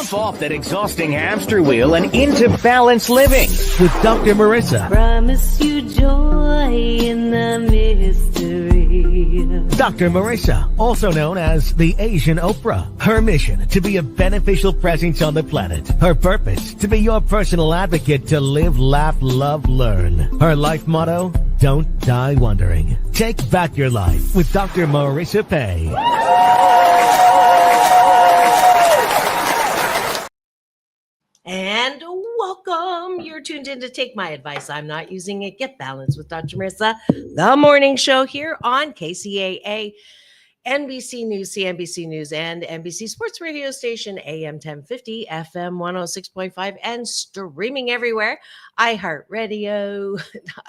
Jump off that exhausting hamster wheel and into balanced living with Dr. Marissa. Promise you joy in the mystery. Dr. Marissa, also known as the Asian Oprah. Her mission, to be a beneficial presence on the planet. Her purpose, to be your personal advocate to live, laugh, love, learn. Her life motto, don't die wondering. Take back your life with Dr. Marissa Pei. And welcome. You're tuned in to Take My Advice. I'm not using it. Get balanced with Dr. Marissa, the morning show here on KCAA, NBC News, CNBC News, and NBC Sports Radio Station, AM 1050, FM 106.5, and streaming everywhere. iHeartRadio,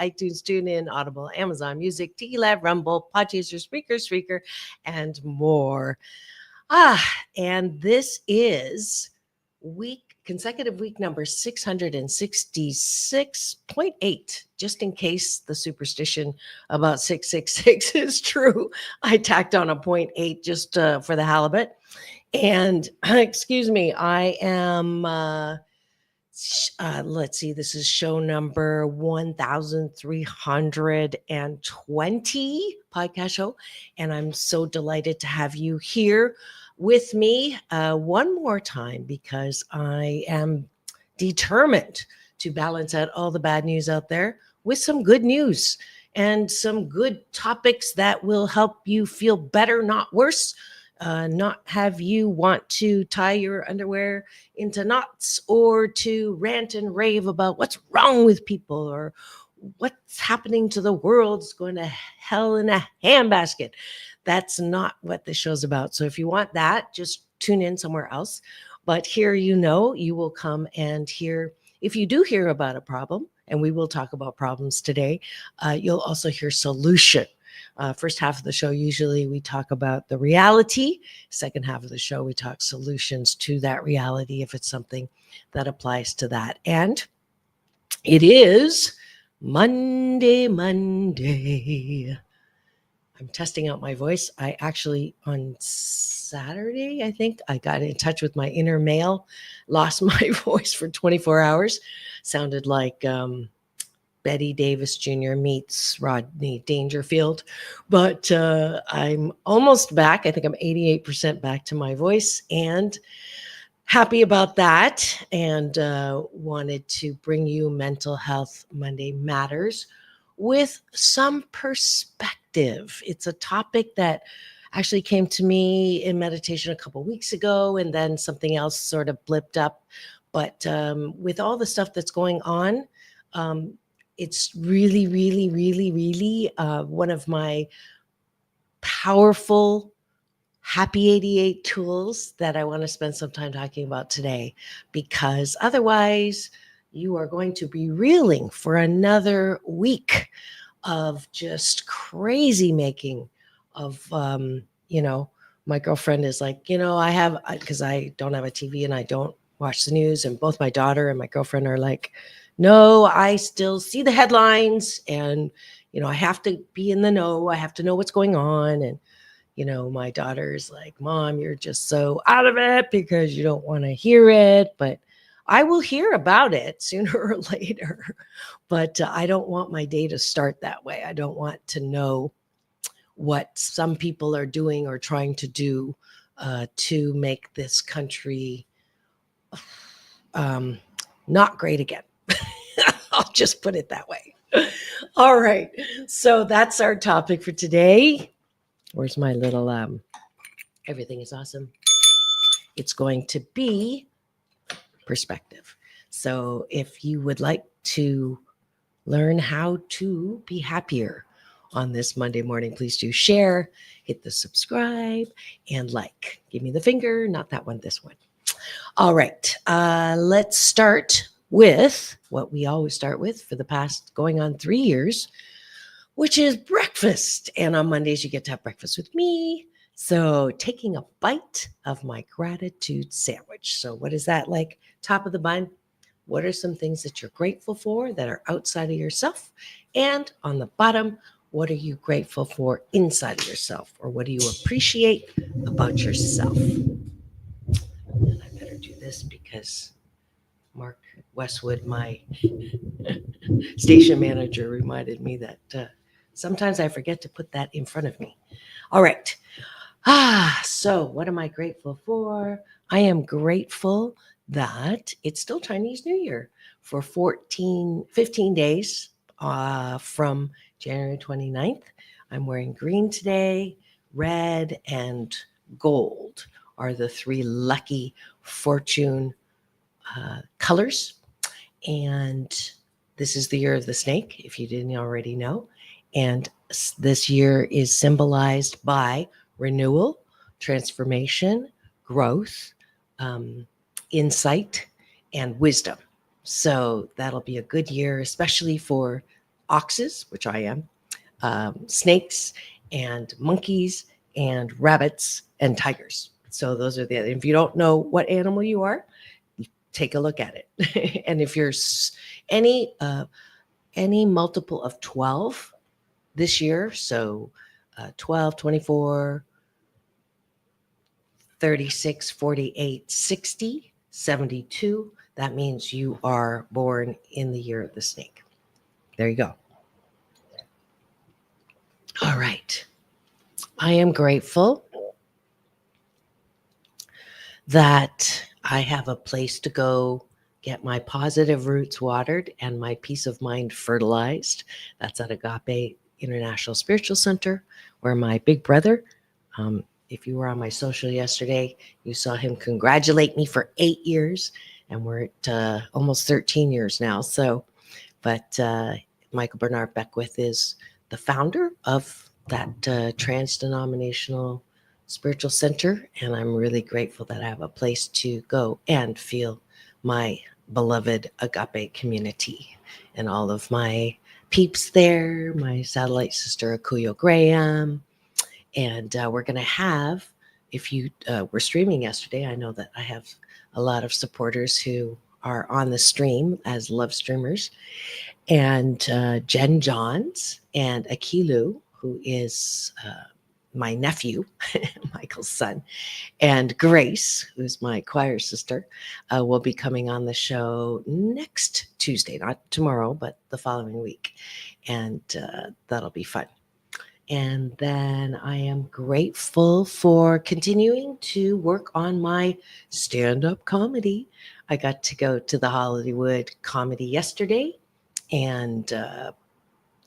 iTunes, TuneIn, Audible, Amazon Music, Tiki Lab, Rumble, Podchaser, Spreaker, and more. And this is consecutive week number 666.8, just in case the superstition about 666 is true. I tacked on a 0.8 just for the halibut. And excuse me, I am, let's see, this is show number 1320 podcast show. And I'm so delighted to have you here with me one more time, because I am determined to balance out all the bad news out there with some good news and some good topics that will help you feel better, not worse, not have you want to tie your underwear into knots or to rant and rave about what's wrong with people or what's happening to the world is going to hell in a handbasket. That's not what this show's about. So if you want that, just tune in somewhere else. But here, you will come and hear, if you do hear about a problem, and we will talk about problems today, you'll also hear solution. First half of the show, usually we talk about the reality. Second half of the show, we talk solutions to that reality if it's something that applies to that. And it is Monday. I'm testing out my voice. I actually, on Saturday, I think, I got in touch with my inner male, lost my voice for 24 hours. Sounded like Betty Davis Jr. meets Rodney Dangerfield. But I'm almost back. I think I'm 88% back to my voice and happy about that. And wanted to bring you Mental Health Monday Matters with some perspective. It's a topic that actually came to me in meditation a couple weeks ago, and then something else sort of blipped up. But with all the stuff that's going on, it's really, really, really, really one of my powerful Happy 88 tools that I want to spend some time talking about today, because otherwise you are going to be reeling for another week of just crazy making of, my girlfriend is like, because I don't have a TV and I don't watch the news, and both my daughter and my girlfriend are like, no, I still see the headlines and, I have to be in the know. I have to know what's going on. And, my daughter's like, Mom, you're just so out of it because you don't want to hear it. But I will hear about it sooner or later, but I don't want my day to start that way. I don't want to know what some people are doing or trying to do to make this country not great again. I'll just put it that way. All right. So that's our topic for today. Where's my little, everything is awesome. It's going to be perspective. So if you would like to learn how to be happier on this Monday morning, please do share, hit the subscribe, and like. Give me the finger, not that one, this one. All right, let's start with what we always start with for the past going on 3 years, which is breakfast. And on Mondays, you get to have breakfast with me. So taking a bite of my gratitude sandwich. So what is that like? Top of the bun. What are some things that you're grateful for that are outside of yourself? And on the bottom, what are you grateful for inside of yourself? Or what do you appreciate about yourself? And I better do this because Mark Westwood, my station manager, reminded me that sometimes I forget to put that in front of me. All right. So what am I grateful for? I am grateful that it's still Chinese New Year for 15 days from January 29th. I'm wearing green today. Red and gold are the three lucky fortune colors. And this is the year of the snake, if you didn't already know. And this year is symbolized by renewal, transformation, growth, insight, and wisdom. So that'll be a good year, especially for oxes, which I am, snakes, and monkeys, and rabbits, and tigers. So those are if you don't know what animal you are, take a look at it. And if you're any multiple of 12 this year, so 12, 24, 36, 48, 60, 72, that means you are born in the year of the snake. There you go. All right. I am grateful that I have a place to go get my positive roots watered and my peace of mind fertilized. That's at Agape International Spiritual Center, where my big brother, if you were on my social yesterday, you saw him congratulate me for 8 years, and we're at almost 13 years now. So, but Michael Bernard Beckwith is the founder of that trans-denominational spiritual center, and I'm really grateful that I have a place to go and feel my beloved Agape community and all of my peeps there, my satellite sister Akuyo Graham. And we're going to have, if you were streaming yesterday, I know that I have a lot of supporters who are on the stream as love streamers, and Jen Johns and Akilu, who is my nephew, Michael's son, and Grace, who's my choir sister, will be coming on the show next Tuesday, not tomorrow, but the following week. And that'll be fun. And then I am grateful for continuing to work on my stand-up comedy. I got to go to the Hollywood Comedy yesterday and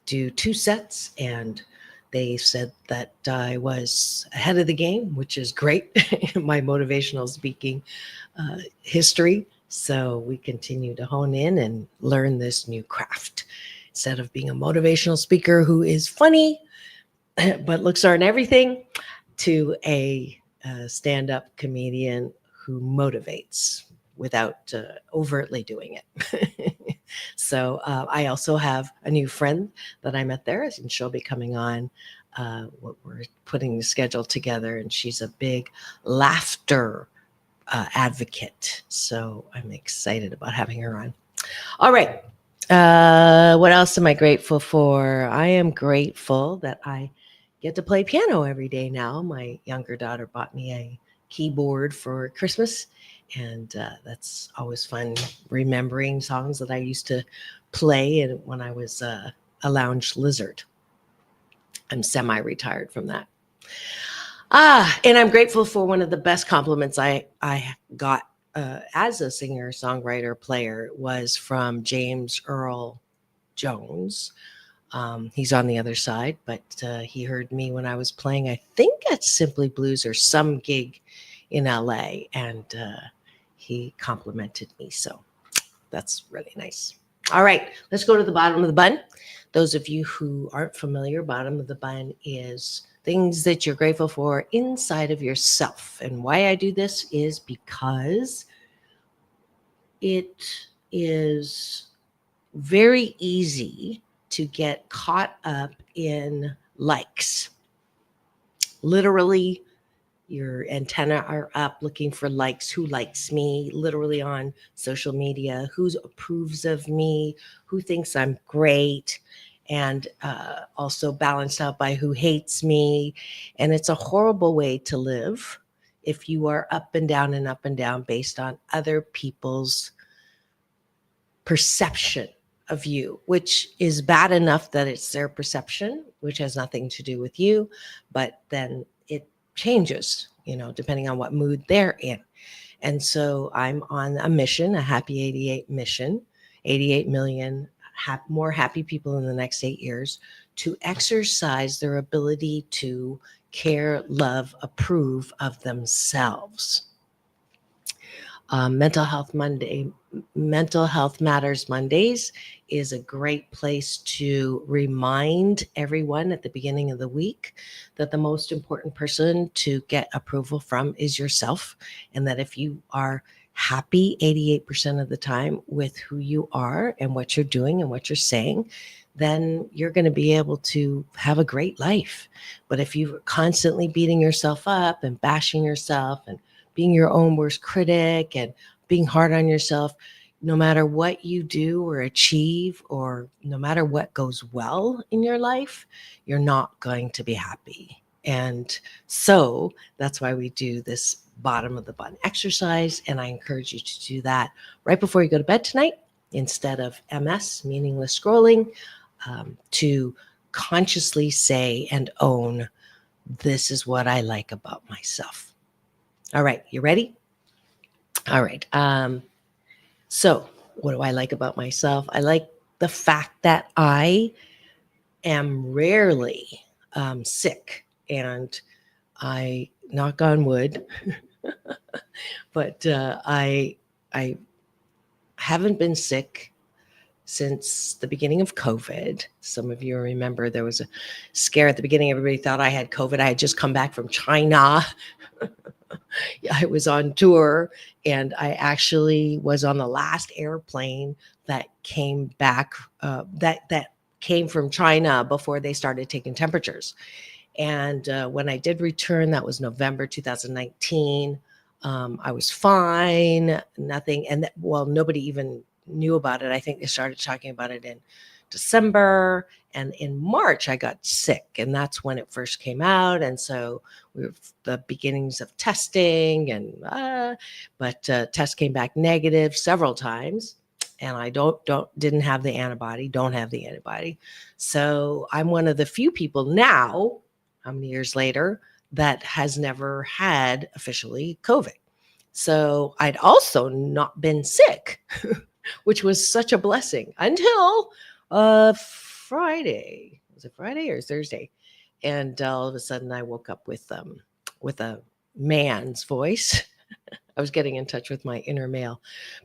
do 2 sets, and they said that I was ahead of the game, which is great in my motivational speaking history. So we continue to hone in and learn this new craft. Instead of being a motivational speaker who is funny, but looks aren't everything, to a stand-up comedian who motivates without overtly doing it. So I also have a new friend that I met there, and she'll be coming on. We're putting the schedule together, and she's a big laughter advocate. So I'm excited about having her on. All right. What else am I grateful for? I am grateful that I get to play piano every day now. My younger daughter bought me a keyboard for Christmas, and that's always fun, remembering songs that I used to play when I was a lounge lizard. I'm semi-retired from that. And I'm grateful for one of the best compliments I got as a singer, songwriter, player was from James Earl Jones. He's on the other side, but he heard me when I was playing, I think at Simply Blues or some gig in LA, and he complimented me. So that's really nice. All right, let's go to the bottom of the bun. Those of you who aren't familiar, bottom of the bun is things that you're grateful for inside of yourself. And why I do this is because it is very easy to get caught up in likes. Literally, your antenna are up looking for likes. Who likes me? Literally on social media. Who approves of me? Who thinks I'm great? And also balanced out by who hates me. And it's a horrible way to live if you are up and down based on other people's perception of you, which is bad enough that it's their perception, which has nothing to do with you, but then it changes, depending on what mood they're in. And so I'm on a mission, a happy 88 mission, 88 million more happy people in the next 8 years, to exercise their ability to care, love, approve of themselves. Mental Health Matters Mondays is a great place to remind everyone at the beginning of the week that the most important person to get approval from is yourself, and that if you are happy 88% of the time with who you are and what you're doing and what you're saying, then you're going to be able to have a great life. But if you're constantly beating yourself up and bashing yourself and being your own worst critic and being hard on yourself, no matter what you do or achieve, or no matter what goes well in your life, you're not going to be happy. And so that's why we do this bottom of the bun exercise. And I encourage you to do that right before you go to bed tonight, instead of MS, meaningless scrolling, to consciously say and own, this is what I like about myself. All right, you ready? All right. So what do I like about myself? I like the fact that I am rarely sick, and I, knock on wood, but I haven't been sick since the beginning of COVID. Some of you remember there was a scare at the beginning. Everybody thought I had COVID. I had just come back from China. I was on tour, and I actually was on the last airplane that came back, that came from China before they started taking temperatures. And when I did return, that was November 2019. I was fine, nothing. And nobody even knew about it. I think they started talking about it in December, and in March I got sick, and that's when it first came out. And so we were the beginnings of testing, and but test came back negative several times, and I didn't have the antibody. So I'm one of the few people now, how many years later, that has never had officially COVID. So I'd also not been sick, which was such a blessing until Friday. Was it Friday or Thursday? And all of a sudden I woke up with a man's voice. I was getting in touch with my inner male,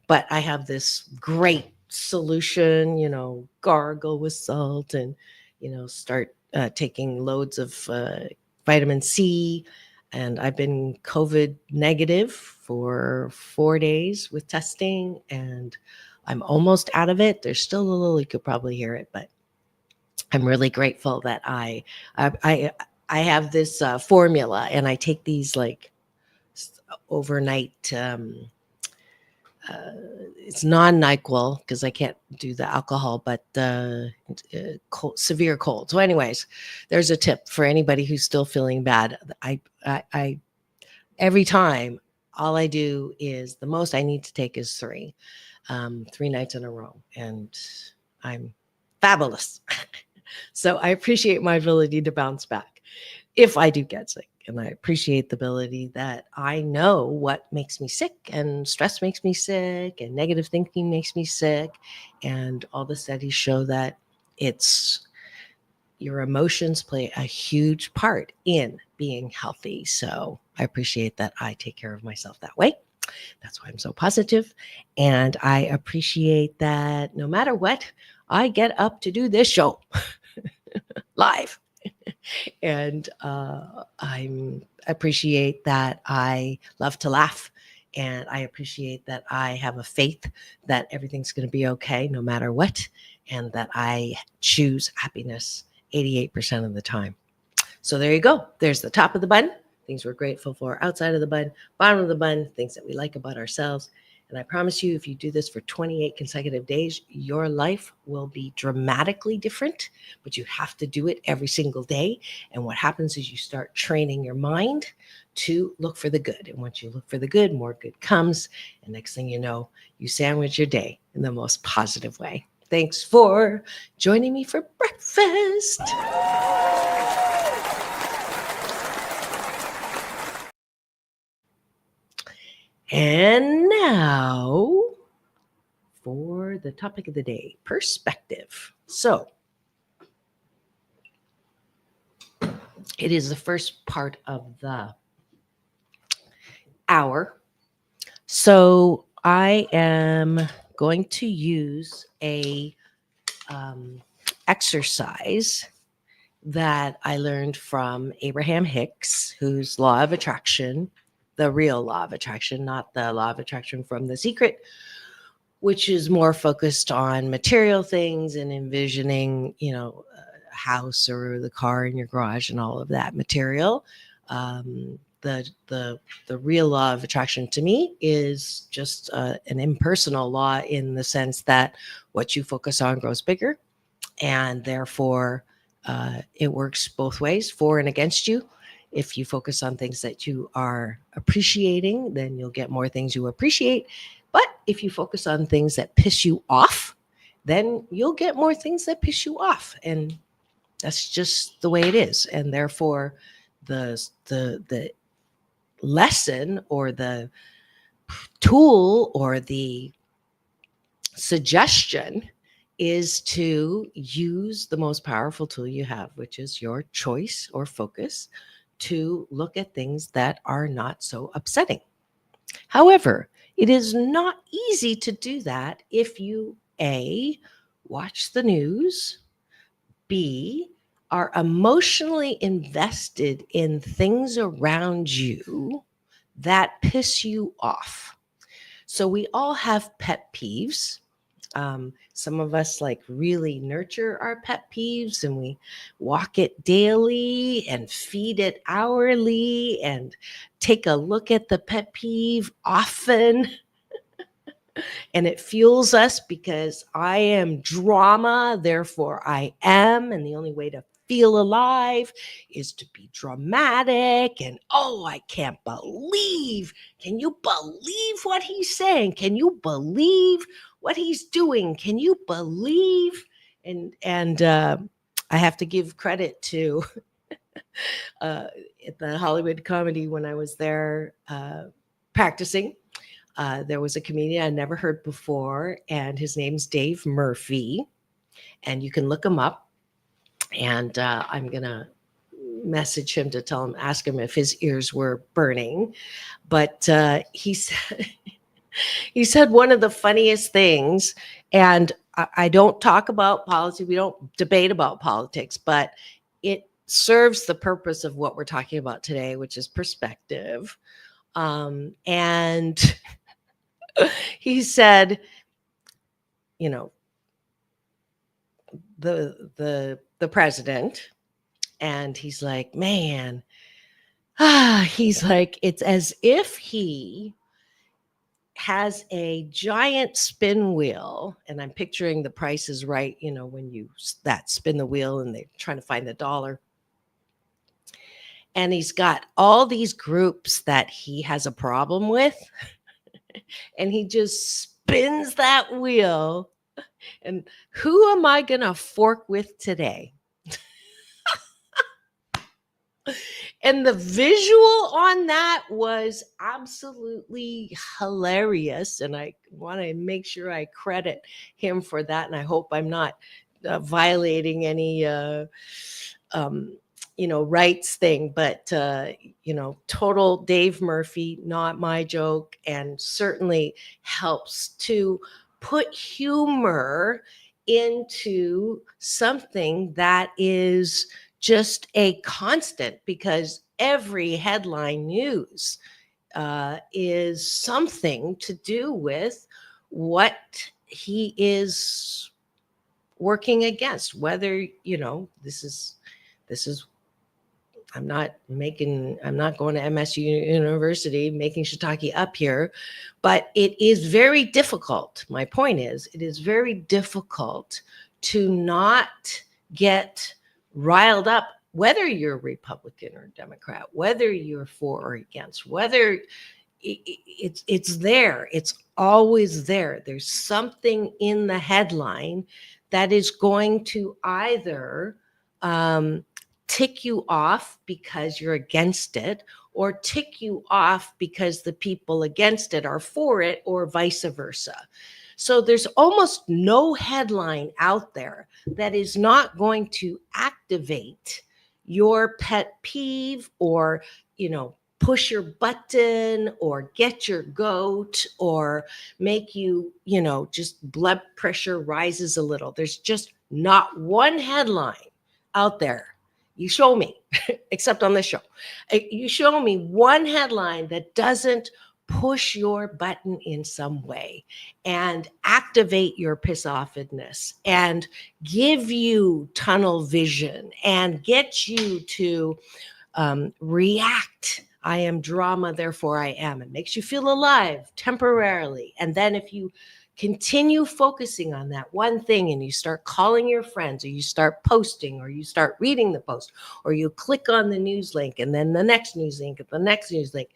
but I have this great solution, gargle with salt, and, start taking loads of vitamin C. And I've been COVID negative for 4 days with testing, and I'm almost out of it. There's still a little, you could probably hear it, but I'm really grateful that I have this formula, and I take these like overnight. It's non-NyQuil because I can't do the alcohol, but severe cold. So, anyways, there's a tip for anybody who's still feeling bad. I every time, all I do is, the most I need to take is 3 nights in a row, and I'm fabulous. So I appreciate my ability to bounce back if I do get sick. And I appreciate the ability that I know what makes me sick, and stress makes me sick, and negative thinking makes me sick. And all the studies show that it's your emotions play a huge part in being healthy. So I appreciate that I take care of myself that way. That's why I'm so positive. And I appreciate that no matter what, I get up to do this show live. And I appreciate that I love to laugh. And I appreciate that I have a faith that everything's going to be okay no matter what. And that I choose happiness 88% of the time. So there you go. There's the top of the bun. Things we're grateful for outside of the bun. Bottom of the bun, things that we like about ourselves. And I promise you, if you do this for 28 consecutive days, your life will be dramatically different, but you have to do it every single day. And what happens is you start training your mind to look for the good. And once you look for the good, more good comes. And next thing you know, you sandwich your day in the most positive way. Thanks for joining me for breakfast. And now for the topic of the day, perspective. So it is the first part of the hour. So I am going to use a exercise that I learned from Abraham Hicks, whose law of attraction, the real law of attraction, not the law of attraction from The Secret, which is more focused on material things and envisioning, a house or the car in your garage and all of that material. The real law of attraction to me is just an impersonal law, in the sense that what you focus on grows bigger, and therefore it works both ways, for and against you. If you focus on things that you are appreciating, then you'll get more things you appreciate. But if you focus on things that piss you off, then you'll get more things that piss you off. And that's just the way it is. And therefore, the lesson, or the tool, or the suggestion is to use the most powerful tool you have, which is your choice or focus, to look at things that are not so upsetting. However, it is not easy to do that if you A, watch the news, B, are emotionally invested in things around you that piss you off. So we all have pet peeves. Some of us really nurture our pet peeves, and we walk it daily and feed it hourly and take a look at the pet peeve often. And it fuels us, because I am drama, therefore I am. And the only way to feel alive is to be dramatic. And oh, I can't believe. Can you believe what he's saying? Can you believe what he's doing? Can you believe? And I have to give credit to at the Hollywood Comedy, when I was there practicing. There was a comedian I never heard before, and his name's Dave Murphy, and you can look him up. And I'm gonna message him to ask him if his ears were burning. But he said he said one of the funniest things, and I don't talk about politics. We don't debate about politics, but it serves the purpose of what we're talking about today, which is perspective. And he said, the president, and he's like, man, he's like, it's as if he has a giant spin wheel, and I'm picturing The Price is Right, when you that spin the wheel and they're trying to find the dollar. And he's got all these groups that he has a problem with. And he just spins that wheel. And who am I going to fork with today? And the visual on that was absolutely hilarious. And I want to make sure I credit him for that. And I hope I'm not violating any, rights thing. But, total Dave Murphy, not my joke, and certainly helps to put humor into something that is just a constant, because every headline news is something to do with what he is working against. Whether this is I'm not going to MSU University making shiitake up here, but it is very difficult. My point is, it is very difficult to not get riled up, whether you're Republican or Democrat, whether you're for or against, whether it's there. It's always there. There's something in the headline that is going to either tick you off because you're against it, or tick you off because the people against it are for it, or vice versa. So there's almost no headline out there that is not going to activate your pet peeve, or, push your button, or get your goat, or make you, just blood pressure rises a little. There's just not one headline out there. You show me, except on this show, you show me one headline that doesn't push your button in some way and activate your piss offedness and give you tunnel vision and get you to react. I am drama, therefore I am. It makes you feel alive temporarily. And then if you continue focusing on that one thing, and you start calling your friends, or you start posting, or you start reading the post, or you click on the news link, and then the next news link, and the next news link,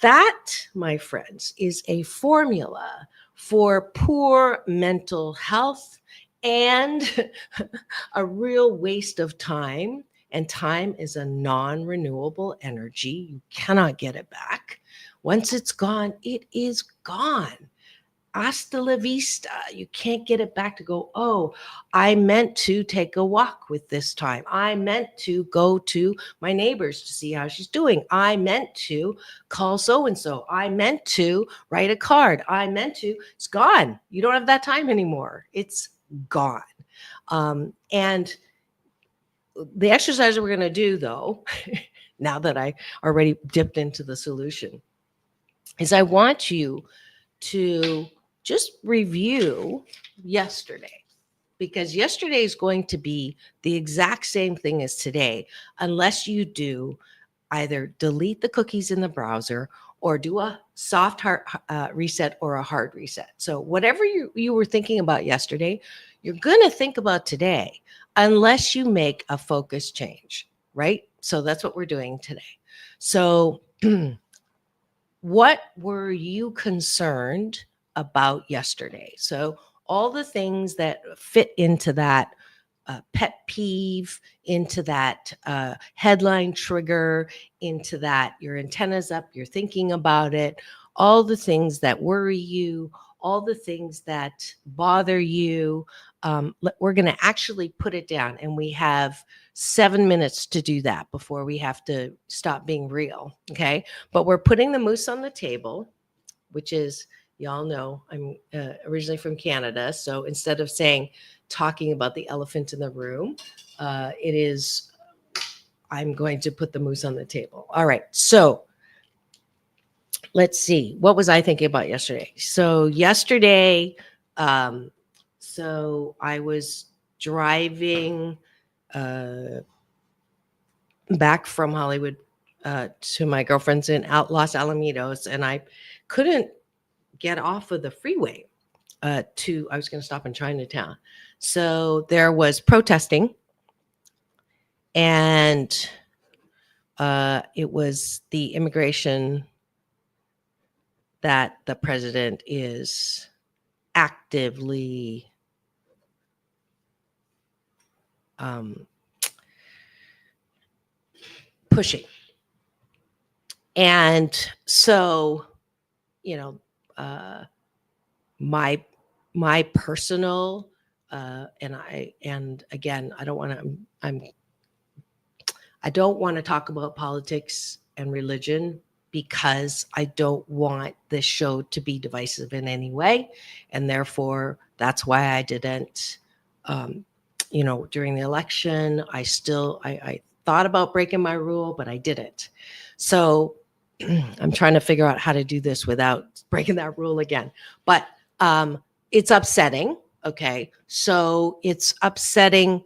that, my friends, is a formula for poor mental health and a real waste of time. And time is a non-renewable energy. You cannot get it back. Once it's gone, it is gone. Hasta la vista. You can't get it back to go, oh, I meant to take a walk with this time. I meant to go to my neighbor's to see how she's doing. I meant to call so-and-so. I meant to write a card. I meant to. It's gone. You don't have that time anymore. It's gone. And the exercise that we're going to do, though, now that I already dipped into the solution, is I want you to just review yesterday, because yesterday is going to be the exact same thing as today, unless you do either delete the cookies in the browser or do a soft hard reset or a hard reset. So whatever you were thinking about yesterday, you're going to think about today, unless you make a focus change, right? So that's what we're doing today. So what were you concerned about yesterday? So all the things that fit into that pet peeve, into that headline trigger, into that your antenna's up, you're thinking about it, all the things that worry you, all the things that bother you. We're going to actually put it down, and we have 7 minutes to do that before we have to stop being real. Okay. But we're putting the moose on the table, which is, y'all know I'm originally from Canada. So instead of talking about the elephant in the room, it is, I'm going to put the moose on the table. All right. So let's see. What was I thinking about yesterday? So yesterday, so I was driving back from Hollywood to my girlfriend's in Los Alamitos, and I couldn't get off of the freeway I was going to stop in Chinatown. So there was protesting, and it was the immigration that the president is actively pushing. And so, my personal and again, I don't want to talk about politics and religion, because I don't want this show to be divisive in any way. And therefore, that's why I didn't, during the election, I thought about breaking my rule, but I didn't. So I'm trying to figure out how to do this without breaking that rule again. But it's upsetting. Okay. So it's upsetting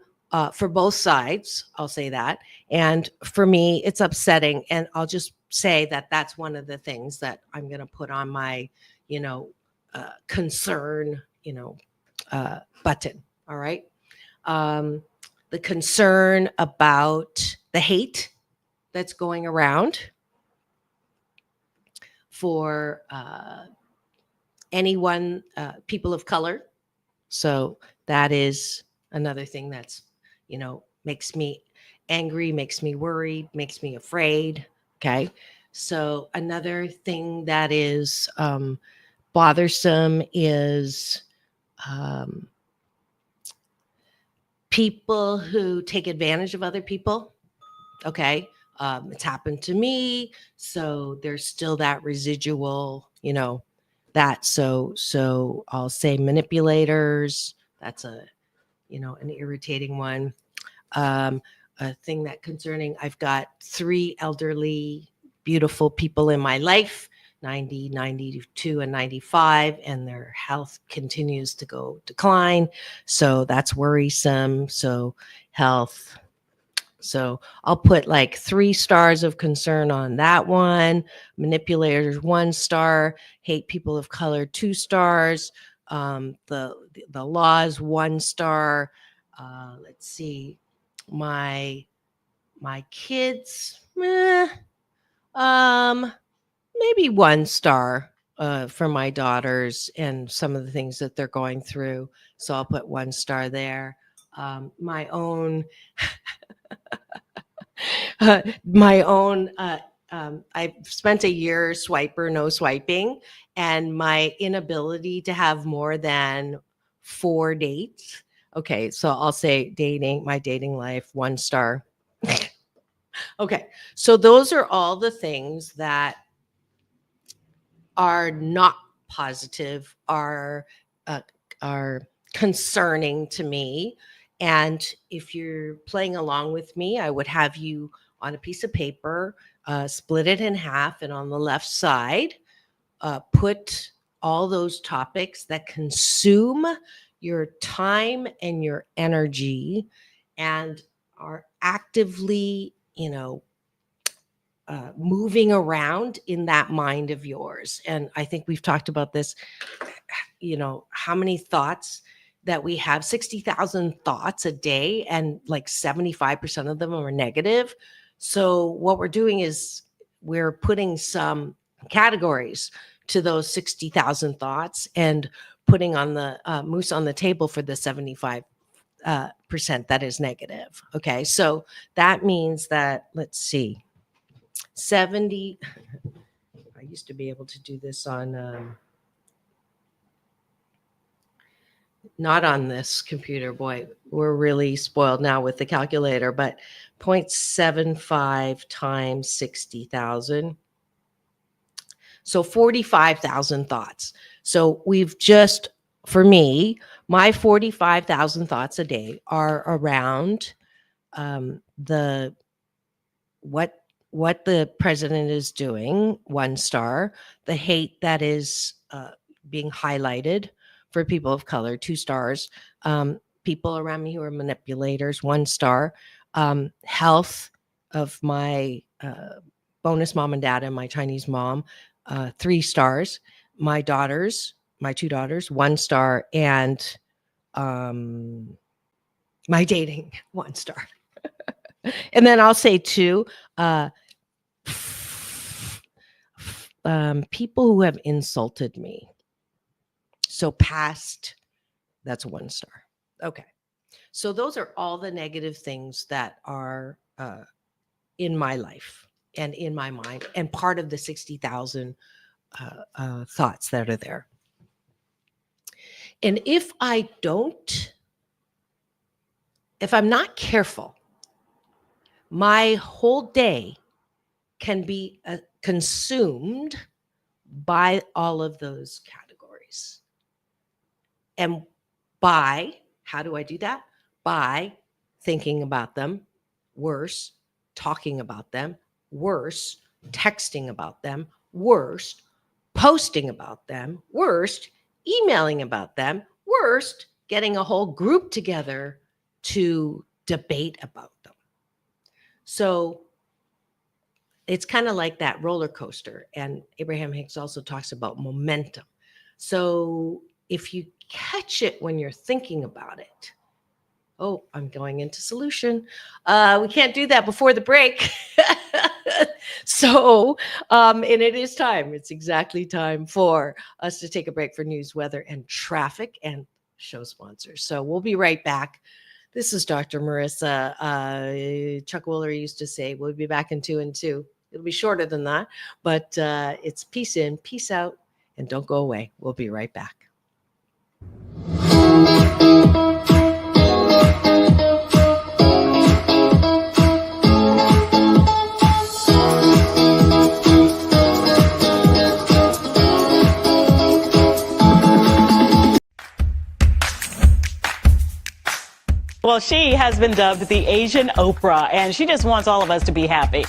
for both sides. I'll say that. And for me, it's upsetting. And I'll just say that that's one of the things that I'm going to put on my, concern, button. All right. The concern about the hate that's going around for anyone, people of color. So that is another thing that's, makes me angry, makes me worried, makes me afraid. Okay. So another thing that is bothersome is people who take advantage of other people. Okay. It's happened to me. So there's still that residual, that. So I'll say manipulators. That's an irritating one. A thing that concerning, I've got 3 elderly, beautiful people in my life, 90, 92, and 95, and their health continues to go decline. So that's worrisome. So health. So I'll put like 3 stars of concern on that one. Manipulators, 1 star. Hate people of color, 2 stars. The laws, 1 star. Let's see. My kids, maybe 1 star for my daughters and some of the things that they're going through. So I'll put 1 star there. My own, I've spent a year swiper, no swiping, and my inability to have more than 4 dates. Okay, so I'll say my dating life, 1 star. Okay, so those are all the things that are not positive, are concerning to me. And if you're playing along with me, I would have you on a piece of paper, split it in half, and on the left side, put all those topics that consume your time and your energy and are actively, moving around in that mind of yours. And I think we've talked about this, how many thoughts that we have, 60,000 thoughts a day, and like 75% of them are negative. So what we're doing is we're putting some categories to those 60,000 thoughts and putting on the moose on the table for the 75% that is negative. Okay. So that means that, let's see, 70, I used to be able to do this on, not on this computer. Boy, we're really spoiled now with the calculator, but 0.75 times 60,000. So 45,000 thoughts. So we've just, for me, my 45,000 thoughts a day are around what the president is doing, 1 star, the hate that is being highlighted for people of color, 2 stars, people around me who are manipulators, 1 star, health of my bonus mom and dad and my Chinese mom, 3 stars, my 2 daughters, 1 star, and my dating, 1 star. And then I'll say 2, people who have insulted me. So past, that's 1 star. Okay. So those are all the negative things that are in my life and in my mind, and part of the 60,000 thoughts that are there. And if I'm not careful, my whole day can be consumed by all of those categories. And how do I do that? By thinking about them, worse, talking about them, worse, texting about them, worst, posting about them, worst, emailing about them, worst, getting a whole group together to debate about them. So it's kind of like that roller coaster. And Abraham Hicks also talks about momentum. So if you catch it when you're thinking about it, oh, I'm going into solution. We can't do that before the break. So, and it is time. It's exactly time for us to take a break for news, weather, and traffic and show sponsors. So we'll be right back. This is Dr. Marissa. Chuck Woolery used to say, we'll be back in 2 and 2. It'll be shorter than that, but it's peace in, peace out, and don't go away. We'll be right back. Well, she has been dubbed the Asian Oprah, and she just wants all of us to be happy.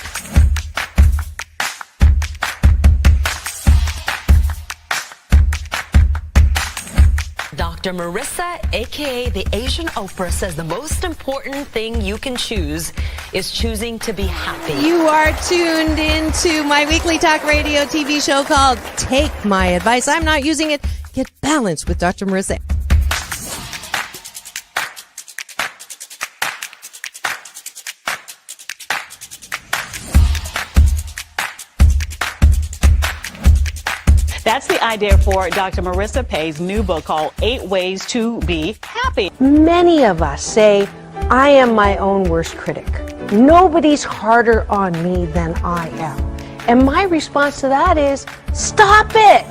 Dr. Marissa, aka the Asian Oprah, says the most important thing you can choose is choosing to be happy. You are tuned into my weekly talk radio TV show called Take My Advice. I'm not using it. Get balanced with Dr. Marissa. That's the idea for Dr. Marissa Pei's new book called 8 Ways to Be Happy. Many of us say, I am my own worst critic. Nobody's harder on me than I am. And my response to that is, stop it!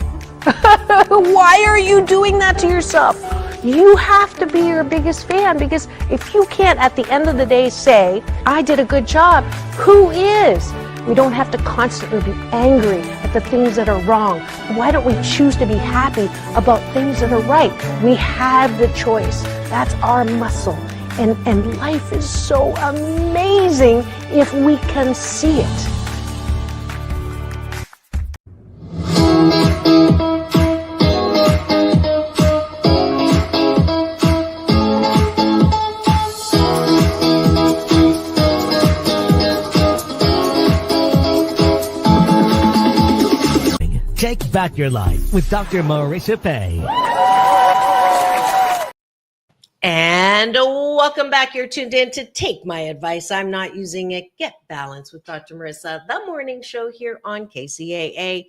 Why are you doing that to yourself? You have to be your biggest fan, because if you can't at the end of the day say, I did a good job, who is? We don't have to constantly be angry at the things that are wrong. Why don't we choose to be happy about things that are right? We have the choice. That's our muscle. And life is so amazing if we can see it. Take back your life with Dr. Marissa Pei. And welcome back. You're tuned in to Take My Advice. I'm not using it. Get Balance with Dr. Marissa, the morning show here on KCAA,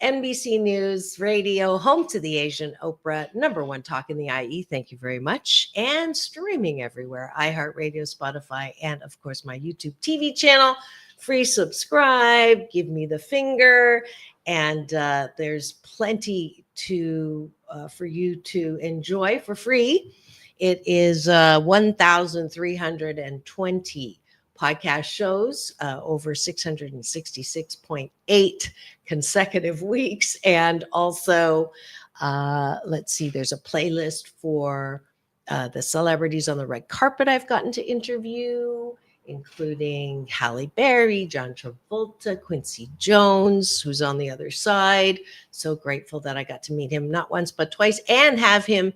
NBC News Radio, home to the Asian Oprah, #1 talk in the IE. Thank you very much. And streaming everywhere, iHeartRadio, Spotify, and of course my YouTube TV channel. Free subscribe, give me the finger, and there's plenty for you to enjoy for free. It is 1,320 podcast shows, over 666.8 consecutive weeks. And also, let's see, there's a playlist for the celebrities on the red carpet I've gotten to interview, including Halle Berry, John Travolta, Quincy Jones, who's on the other side. So grateful that I got to meet him not once, but twice, and have him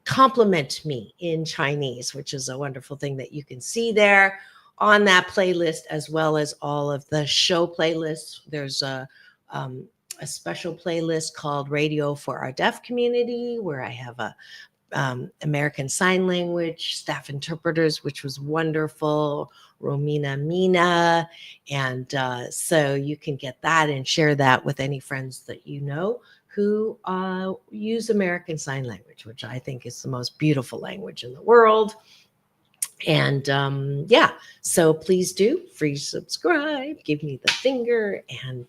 compliment me in Chinese, which is a wonderful thing that you can see there on that playlist, as well as all of the show playlists. There's a special playlist called Radio for Our Deaf Community, where I have a American Sign Language staff interpreters, which was wonderful, Romina Mina. And so you can get that and share that with any friends that you know who use American Sign Language, which I think is the most beautiful language in the world. And so please do free subscribe, give me the finger, and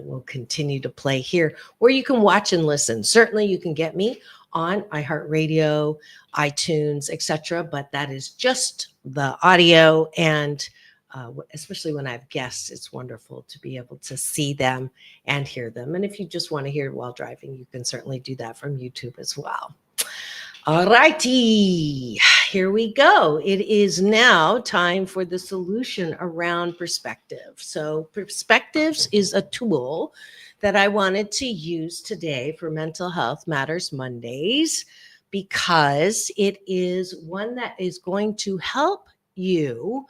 we'll continue to play here where you can watch and listen. Certainly you can get me on iHeartRadio, iTunes, etc., but that is just the audio. And especially when I have guests, it's wonderful to be able to see them and hear them. And if you just want to hear it while driving, you can certainly do that from YouTube as well. All righty, here we go. It is now time for the solution around perspective. So perspectives is a tool that I wanted to use today for Mental Health Matters Mondays, because it is one that is going to help you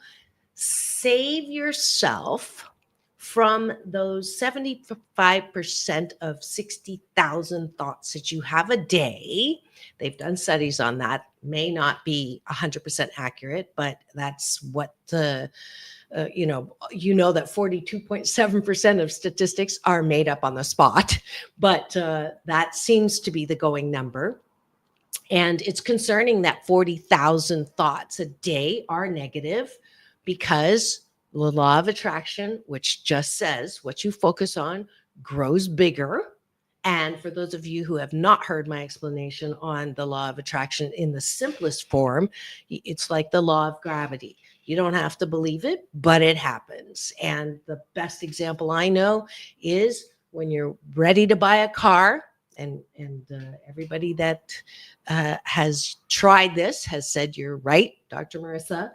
save yourself from those 75% of 60,000 thoughts that you have a day. They've done studies on that. May not be 100% accurate, but that's what the you know that 42.7% of statistics are made up on the spot, but that seems to be the going number. And it's concerning that 40,000 thoughts a day are negative, because the law of attraction, which just says what you focus on grows bigger. And for those of you who have not heard my explanation on the law of attraction in the simplest form, it's like the law of gravity. You don't have to believe it, but it happens. And the best example I know is when you're ready to buy a car, and everybody that has tried this has said, you're right, Dr. Marissa.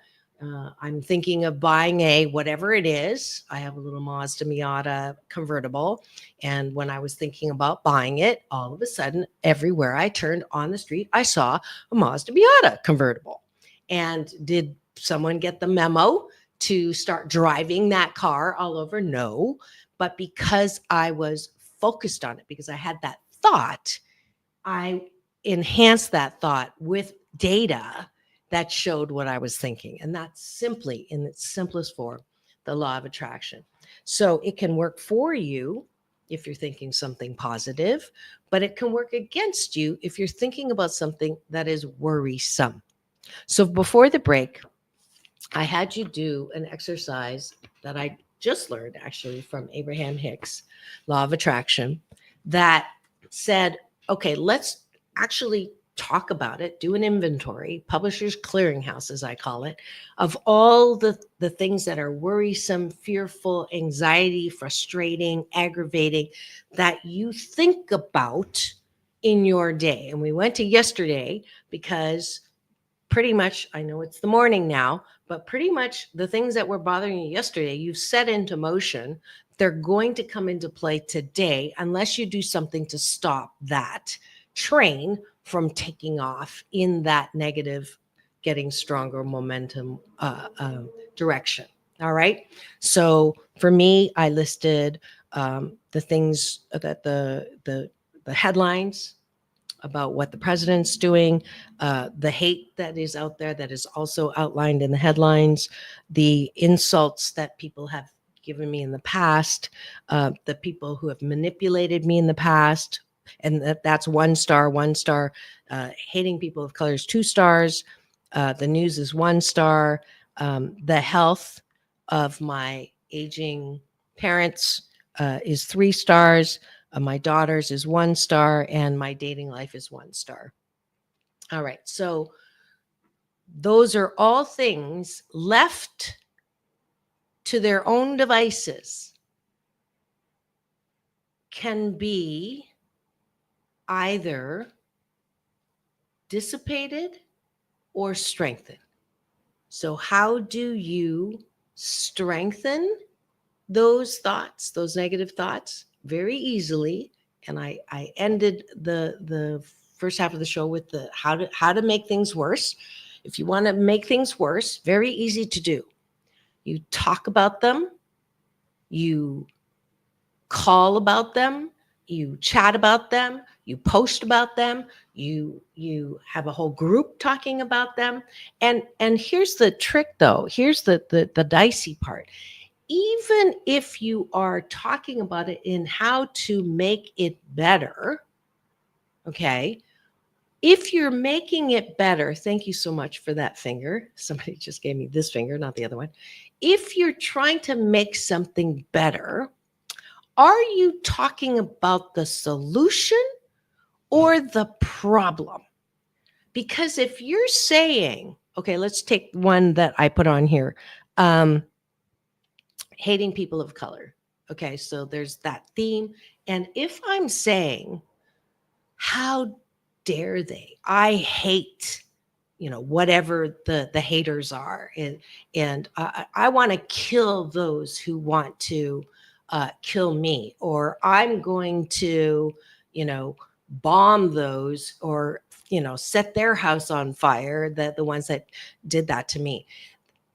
I'm thinking of buying a whatever it is. I have a little Mazda Miata convertible. And when I was thinking about buying it, all of a sudden, everywhere I turned on the street, I saw a Mazda Miata convertible. And did someone get the memo to start driving that car all over? No. But because I was focused on it, because I had that thought, I enhanced that thought with data that showed what I was thinking. And that's simply, in its simplest form, the law of attraction. So it can work for you if you're thinking something positive, but it can work against you if you're thinking about something that is worrisome. So before the break, I had you do an exercise that I just learned actually from Abraham Hicks, law of attraction, that said, okay, let's actually talk about it, do an inventory, publisher's clearinghouse, as I call it, of all the things that are worrisome, fearful, anxiety, frustrating, aggravating, that you think about in your day. And we went to yesterday because pretty much, I know it's the morning now, but pretty much the things that were bothering you yesterday, you've set into motion. They're going to come into play today unless you do something to stop that train from taking off in that negative, getting stronger momentum direction. All right. So for me, I listed the things that the headlines about what the president's doing, the hate that is out there that is also outlined in the headlines, the insults that people have given me in the past, the people who have manipulated me in the past, and that's 1 star, 1 star. Hating people of color is 2 stars. The news is 1 star. The health of my aging parents is 3 stars. My daughter's is 1 star, and my dating life is 1 star. All right. So those are all things left to their own devices can be either dissipated or strengthened. So how do you strengthen those thoughts, those negative thoughts? Very easily. And I ended the first half of the show with the how to make things worse. If you want to make things worse, very easy to do. You talk about them, you call about them, you chat about them, you post about them, you have a whole group talking about them. And here's the trick though. Here's the dicey part. Even if you are talking about it in how to make it better, okay, if you're making it better, thank you so much for that finger. Somebody just gave me this finger, not the other one. If you're trying to make something better, are you talking about the solution or the problem? Because if you're saying, okay, let's take one that I put on here. Hating people of color. Okay, so there's that theme. And if I'm saying, how dare they? I hate, whatever the haters are. And I want to kill those who want to kill me, or I'm going to, bomb those or set their house on fire, the ones that did that to me.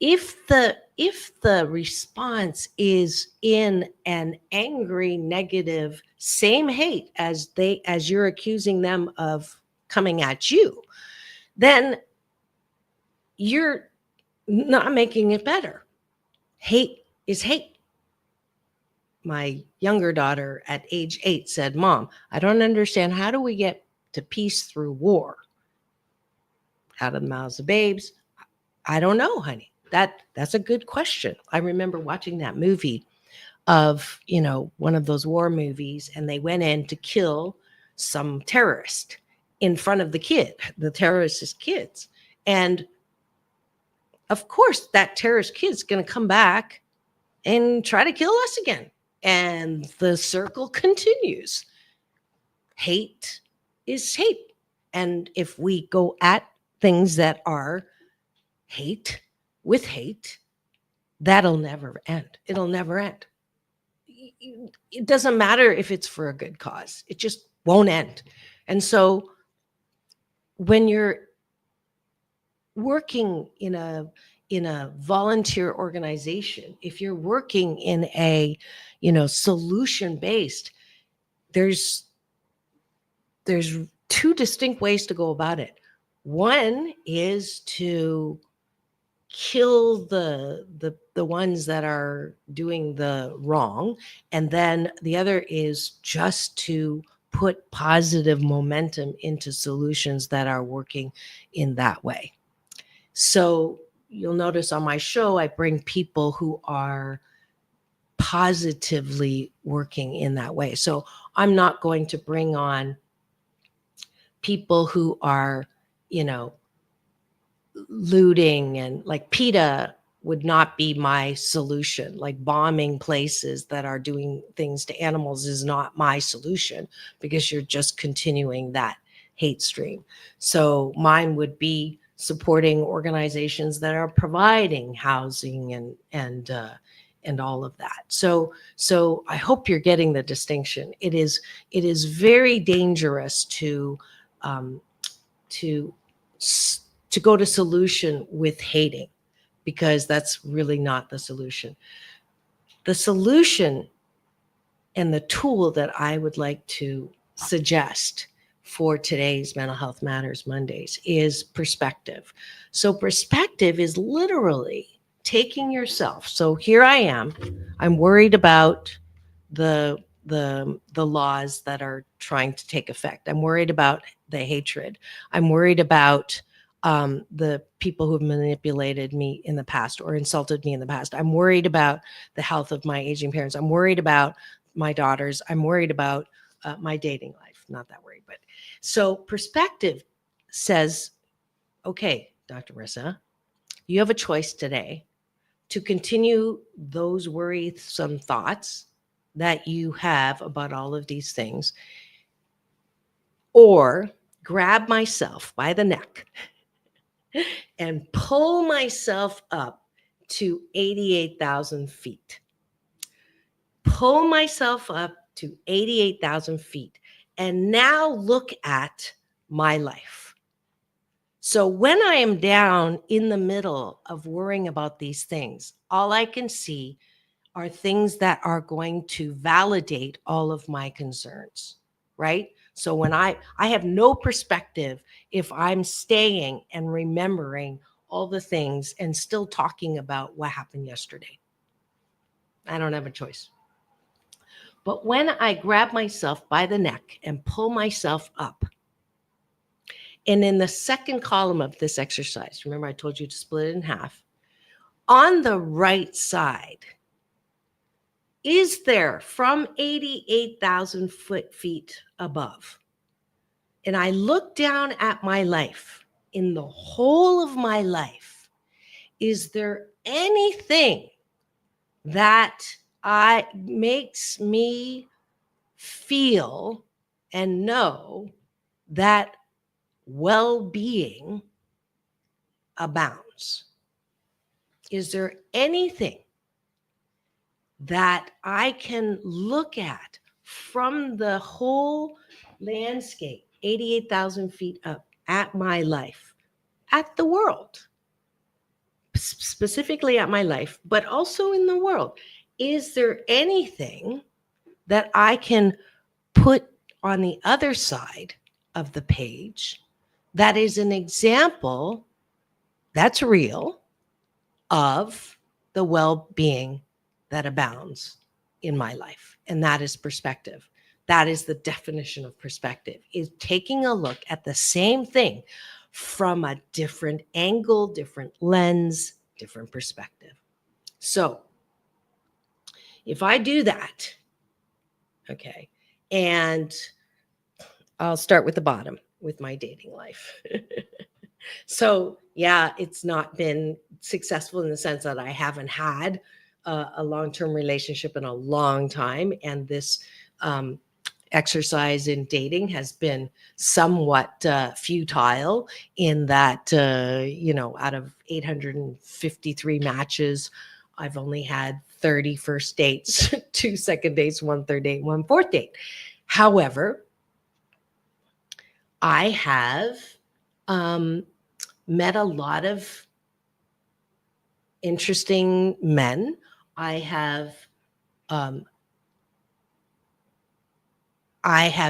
If the response is in an angry, negative, same hate as you're accusing them of coming at you, then you're not making it better. Hate is hate. My younger daughter at age 8 said, "Mom, I don't understand. How do we get to peace through war?" Out of the mouths of babes, I don't know, honey. That's a good question. I remember watching that movie of, one of those war movies, and they went in to kill some terrorist in front of the terrorist's kids. And of course, that terrorist kid's going to come back and try to kill us again. And the circle continues. Hate is hate. And if we go at things that are hate with hate, that'll never end. It'll never end. It doesn't matter if it's for a good cause. It just won't end. And so when you're working in a volunteer organization, if you're working in a solution based, there's two distinct ways to go about it. One is to kill the ones that are doing the wrong, and then the other is just to put positive momentum into solutions that are working in that way. So you'll notice on my show, I bring people who are positively working in that way. So I'm not going to bring on people who are, looting, and like PETA would not be my solution. Like bombing places that are doing things to animals is not my solution, because you're just continuing that hate stream. So mine would be supporting organizations that are providing housing and all of that. So I hope you're getting the distinction. It is very dangerous to go to solution with hating, because that's really not the solution. The solution and the tool that I would like to suggest for today's Mental Health Matters Mondays is perspective. So perspective is literally taking yourself. So here I am. I'm worried about the laws that are trying to take effect. I'm worried about the hatred. I'm worried about the people who have manipulated me in the past or insulted me in the past. I'm worried about the health of my aging parents. I'm worried about my daughters. I'm worried about my dating life. Not that worried, but so perspective says, okay, Dr. Marissa, you have a choice today to continue those worrisome thoughts that you have about all of these things, or grab myself by the neck and pull myself up to 88,000 feet. Pull myself up to 88,000 feet. And now look at my life. So when I am down in the middle of worrying about these things, all I can see are things that are going to validate all of my concerns, right? So when I have no perspective if I'm staying and remembering all the things and still talking about what happened yesterday. I don't have a choice. But when I grab myself by the neck and pull myself up, and in the second column of this exercise, remember I told you to split it in half, on the right side, is there from 88,000 feet above? And I look down at my life, in the whole of my life, is there anything that makes me feel and know that well-being abounds? Is there anything that I can look at from the whole landscape, 88,000 feet up, at my life, at the world, specifically at my life, but also in the world, is there anything that I can put on the other side of the page that is an example that's real of the well-being that abounds in my life? And that is perspective. That is the definition of perspective, is taking a look at the same thing from a different angle, different lens, different perspective. So if I do that, okay, and I'll start with the bottom with my dating life. So yeah, it's not been successful in the sense that I haven't had a long-term relationship in a long time. And this exercise in dating has been somewhat futile in that, out of 853 matches, I've only had 30 first dates, 2 second dates, 1 third date, 1 fourth date. However, I have met a lot of interesting men. I have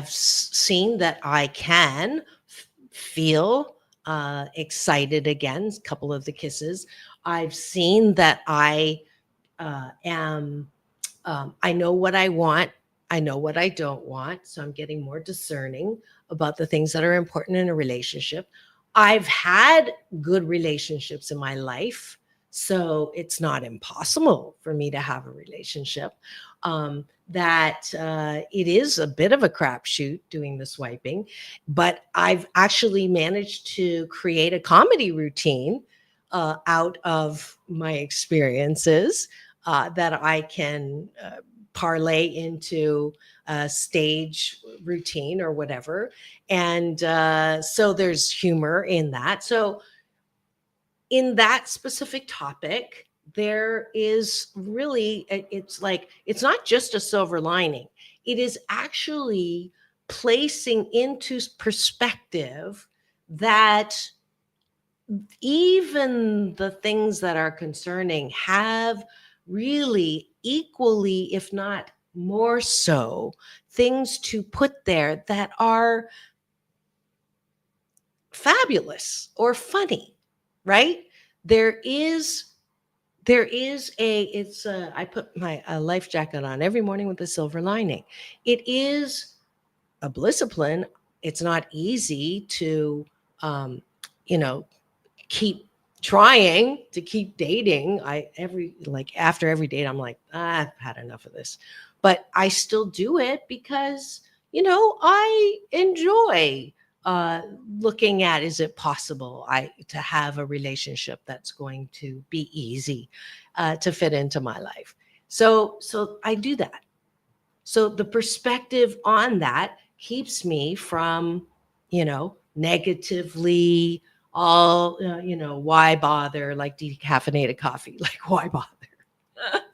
seen that I can feel excited again. A couple of the kisses. I've seen that I am. I know what I want. I know what I don't want. So I'm getting more discerning about the things that are important in a relationship. I've had good relationships in my life, so it's not impossible for me to have a relationship. It is a bit of a crapshoot doing the swiping, but I've actually managed to create a comedy routine out of my experiences that I can parlay into a stage routine or whatever. And so there's humor in that. So in that specific topic, there is really, it's like, it's not just a silver lining. It is actually placing into perspective that even the things that are concerning have really equally, if not more so, things to put there that are fabulous or funny, right? There is I put my life jacket on every morning with a silver lining. It is a discipline. It's not easy to, keep trying to keep dating. After every date, I'm like, I've had enough of this, but I still do it because, I enjoy looking at, is it possible to have a relationship that's going to be easy to fit into my life? So I do that. So the perspective on that keeps me from, negatively why bother, like decaffeinated coffee, like why bother?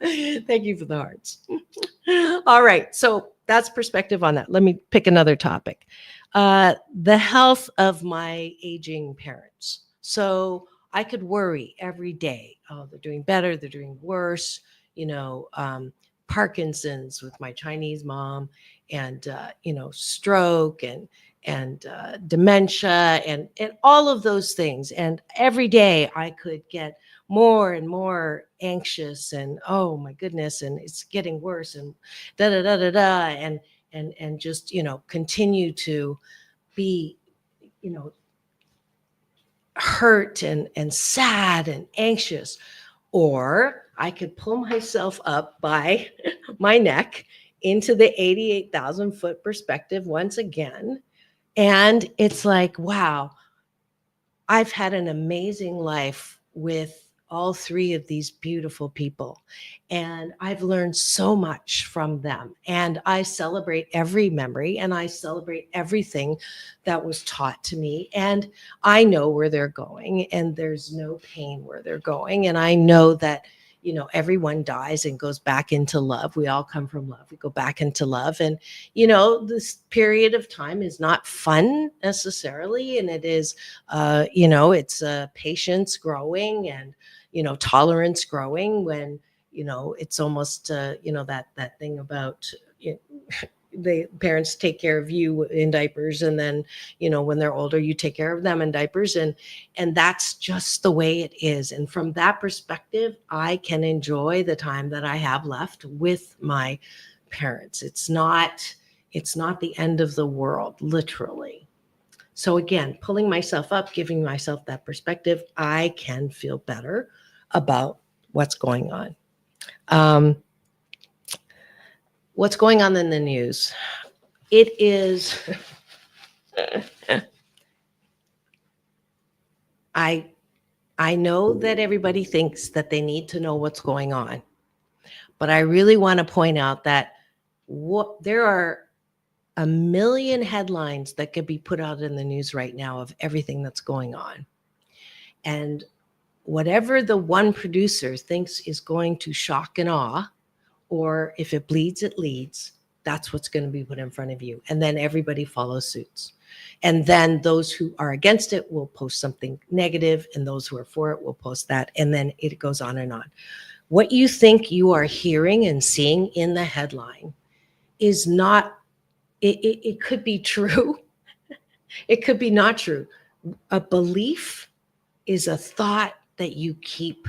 Thank you for the hearts. All right. So that's perspective on that. Let me pick another topic. The health of my aging parents. So I could worry every day. Oh, they're doing better. They're doing worse. Parkinson's with my Chinese mom, and stroke and dementia and all of those things. And every day I could get more and more anxious, and oh my goodness, and it's getting worse, and da da da da da, and just continue to be hurt and sad and anxious. Or I could pull myself up by my neck into the 88,000 foot perspective once again. And it's like, wow, I've had an amazing life with all three of these beautiful people. And I've learned so much from them. And I celebrate every memory, and I celebrate everything that was taught to me. And I know where they're going, and there's no pain where they're going. And I know that, everyone dies and goes back into love. We all come from love. We go back into love. And, this period of time is not fun necessarily. And it is, it's patience growing and, tolerance growing when, it's almost, that thing about, the parents take care of you in diapers, and then when they're older you take care of them in diapers, and that's just the way it is. And from that perspective, I can enjoy the time that I have left with my parents. It's not the end of the world, literally. So again, pulling myself up, giving myself that perspective, I can feel better about what's going on. What's going on in the news? It is, I know that everybody thinks that they need to know what's going on, but I really want to point out that there are a million headlines that could be put out in the news right now of everything that's going on. And whatever the one producer thinks is going to shock and awe, or if it bleeds, it leads, that's what's going to be put in front of you. And then everybody follows suits. And then those who are against it will post something negative, and those who are for it will post that. And then it goes on and on. What you think you are hearing and seeing in the headline is not, it could be true. It could be not true. A belief is a thought that you keep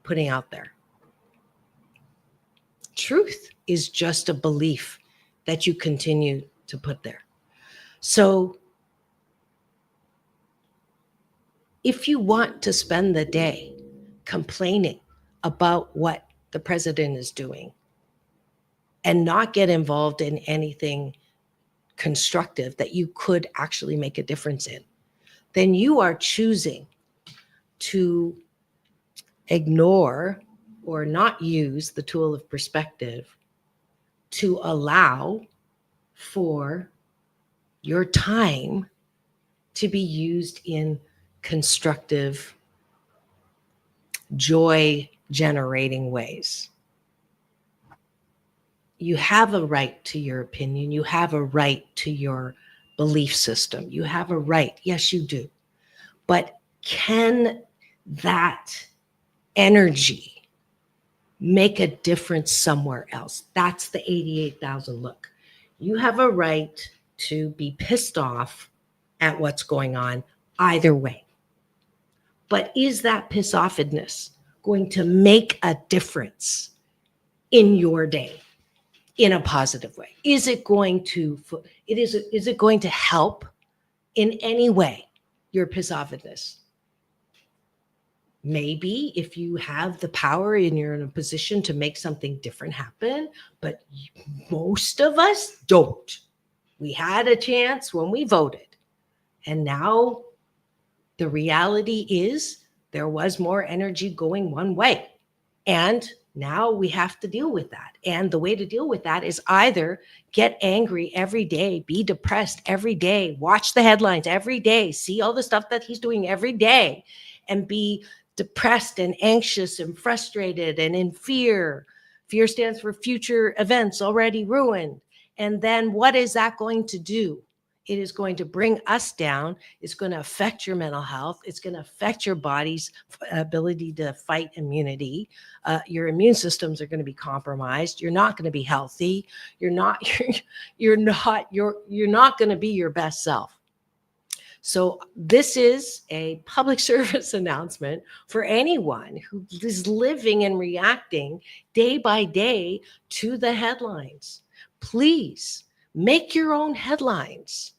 putting out there. Truth is just a belief that you continue to put there. So if you want to spend the day complaining about what the president is doing and not get involved in anything constructive that you could actually make a difference in, then you are choosing to ignore or not use the tool of perspective to allow for your time to be used in constructive, joy-generating ways. You have a right to your opinion. You have a right to your belief system. You have a right. Yes, you do. But can that energy make a difference somewhere else? That's the 88,000 look. You have a right to be pissed off at what's going on either way. But is that piss offedness going to make a difference in your day in a positive way? Is it going to help in any way your piss offedness? Maybe if you have the power and you're in a position to make something different happen, but most of us don't. We had a chance when we voted, and now the reality is there was more energy going one way, and now we have to deal with that. And the way to deal with that is either get angry every day, be depressed every day, watch the headlines every day, see all the stuff that he's doing every day, and be depressed and anxious and frustrated and in fear. Fear stands for future events already ruined. And then what is that going to do? It is going to bring us down. It's going to affect your mental health. It's going to affect your body's ability to fight immunity. Your immune systems are going to be compromised. You're not going to be healthy. You're not going to be your best self. So this is a public service announcement for anyone who is living and reacting day by day to the headlines. Please make your own headlines.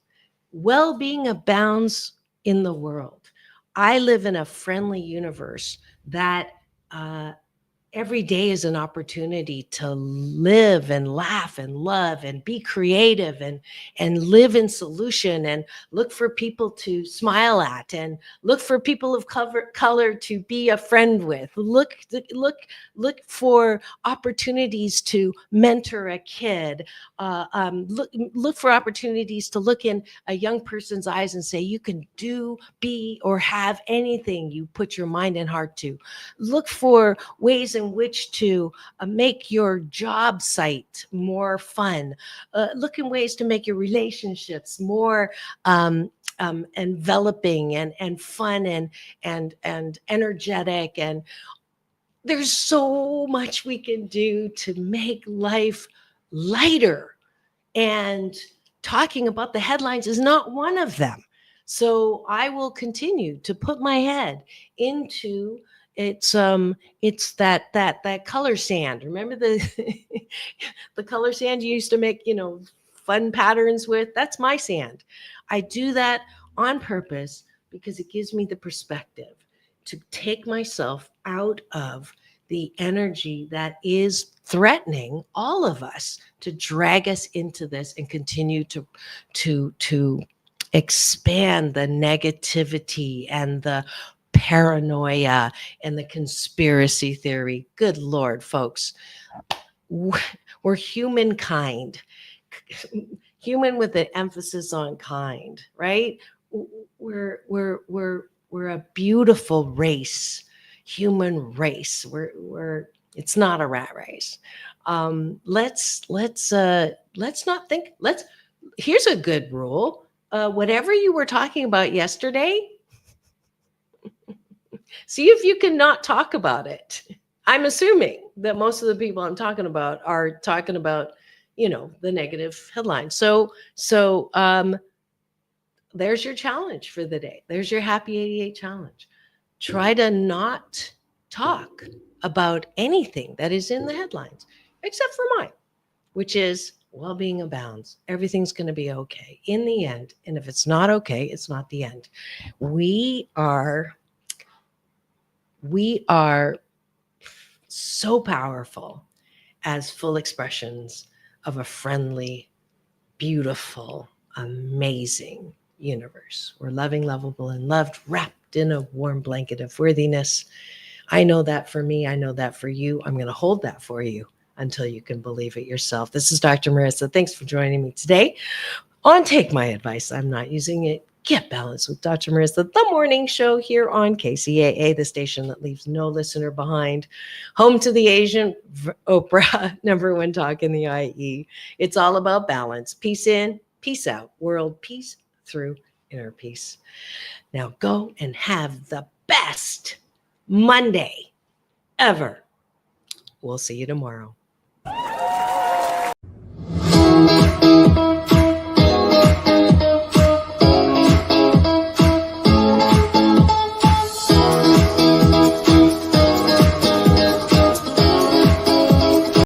Well-being abounds in the world. I live in a friendly universe that every day is an opportunity to live and laugh and love and be creative and live in solution and look for people to smile at and look for people of color to be a friend with. Look for opportunities to mentor a kid. Look for opportunities to look in a young person's eyes and say, you can do, be, or have anything you put your mind and heart to. Look for ways in which to make your job site more fun. Look in ways to make your relationships more enveloping and fun and energetic. And there's so much we can do to make life lighter. And talking about the headlines is not one of them. So I will continue to put my head into it's that color sand. Remember the the color sand you used to make, fun patterns with? That's my sand. I do that on purpose because it gives me the perspective to take myself out of the energy that is threatening all of us, to drag us into this and continue to expand the negativity and the paranoia and the conspiracy theory. Good Lord, folks, we're humankind, human with an emphasis on kind, right? We're a beautiful race, human race. It's not a rat race. Let's not think. Here's a good rule. Whatever you were talking about yesterday, see if you can not talk about it. I'm assuming that most of the people I'm talking about are talking about, the negative headlines. So there's your challenge for the day. There's your Happy 88 challenge. Try to not talk about anything that is in the headlines, except for mine, which is well-being abounds. Everything's going to be okay in the end. And if it's not okay, it's not the end. We are so powerful as full expressions of a friendly, beautiful, amazing universe. We're loving, lovable, and loved, wrapped in a warm blanket of worthiness. I know that for me. I know that for you. I'm going to hold that for you until you can believe it yourself. This is Dr. Marissa. Thanks for joining me today on Take My Advice. I'm not using it. Get Balanced with Dr. Marissa, the morning show here on KCAA, the station that leaves no listener behind. Home to the Asian Oprah, number one talk in the IE. It's all about balance. Peace in, peace out. World peace through inner peace. Now go and have the best Monday ever. We'll see you tomorrow.